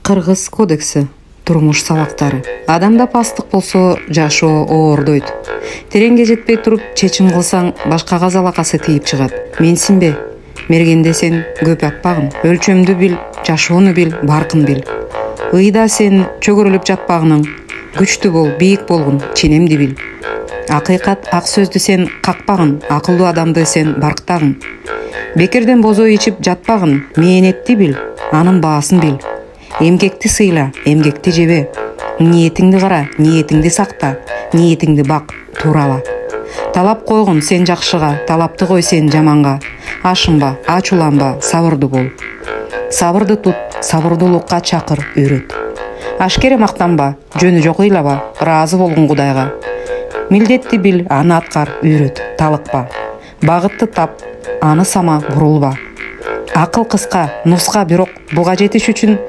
Кыргыз кодекси турмуш сабактары. Адамда пастык болсо жашоо оордойт. Тереңге жетпей туруп чечим кылсаң башкага залакасы тийип чыгат. Менсинбе? Мергенде сен көп атпагын. Өлчөмдү бил, жашоону бил, баркын бил. Ыйда сен чөгөрүлүп жатпагының. Күчтүү бол, бийик болгун, ченемди бил. Акыйкат ак сөздү сен какпагын, акылдуу адамды сен барктагын. Бекерден бозо ичип жатпагын, мээнетти бил, анын баасын бил. Эмгекти сыйла, эмгекти жебе. Ниетиңди кара, ниетиңди сакта, ниетиңди бак, туурала. Талап койгон сен жакшыга, талапты кой сен жаманга. Ашынба, ачууланба, сабырдуу бол. Сабырды тут, сабырдуулукка чакыр, үйрөт. Ашкере мактанба, жөнү жок ыйлаба, ыраазы болгон Кудайга. Милдетти бил, аны аткар, үйрөт, талыкпа. Багытты тап, аны сама, бурулба. Акыл кыска, нуска, бирок буга жетиш үчүн